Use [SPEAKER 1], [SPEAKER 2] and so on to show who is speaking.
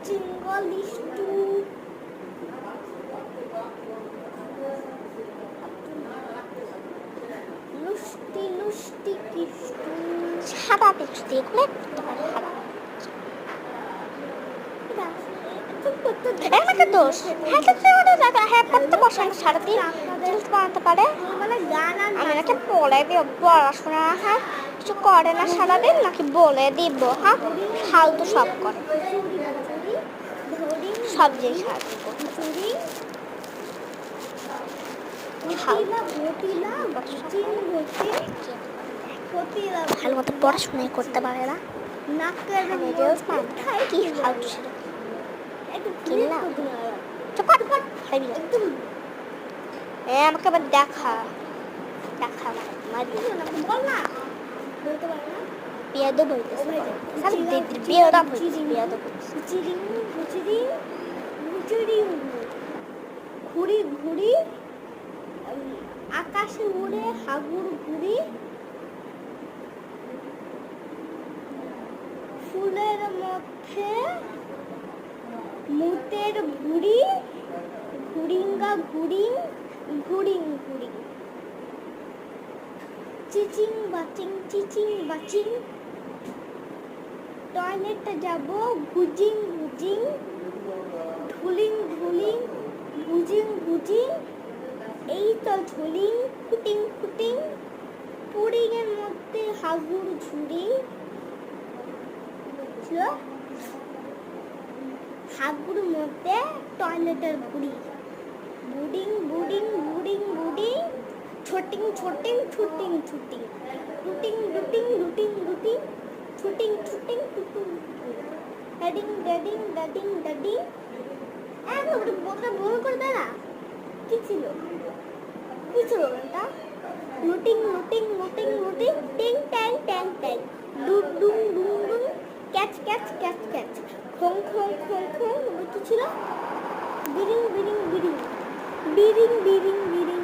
[SPEAKER 1] চিঙ্গলিষ্টু লুষ্টি লুষ্টি কিষ্টু
[SPEAKER 2] সাদা দেখছি এগুলো করতে পারে সাদা দোষ হ্যাঁ করতে বসে সারাদিন জিনিস বানাতে পারে আমি নাকি বলে দিব পড়াশোনা হ্যাঁ কিছু করে না সারাদিন নাকি বলে দিব হ্যাঁ ফালতু সব করে সব জিনিস সারাদিন ভালো মতো পড়াশোনাই করতে পারে না কি ফালতু সেটা আমাকে আবার দেখা বিয়াদব হইতেছে বিয়াদব
[SPEAKER 1] ঘুড়ি ঘুড়ি আকাশে উড়ে হাগুর ঘুড়ি ফুলের মধ্যে মুতের ঘুড়ি ঘুড়িঙ্গা ঘুড়িং ঘুড়িং ঘুড়িং চিচিং বাচিং টয়লেটে যাব ঘুজিং ঘুজিং ধুলিং ধুলিং ঘুজিং ঘুজিং এই তো ঝুলিং ফুটিং ফুটিং পুডিং এর মধ্যে হাগুর ঝুড়ি হাগুর মধ্যে টয়লেটের ঘুড়ি বুডিং বুডিং বুডিং বুডিং ছোটিং ছোটিং ছুটিং ছুটিং রুটিং রুটিং রুটিং রুটিং ছুটিং ছুটিং টুটুং হেডিং ডেডিং ডাডিং ডাডিং একদম বলটা বল করে দেয় না কি ছিল গানটা লুটিং লুটিং লুটিং লুটিং টিং ট্যাং ট্যাং ট্যাং ডুং ডুং ডুং ডুং ক্যাচ ক্যাচ ক্যাচ ক্যাচ খং খং খং খং কি ছিল বিরিং বিরিং বিরিং বিরিং বিরিং বিরিং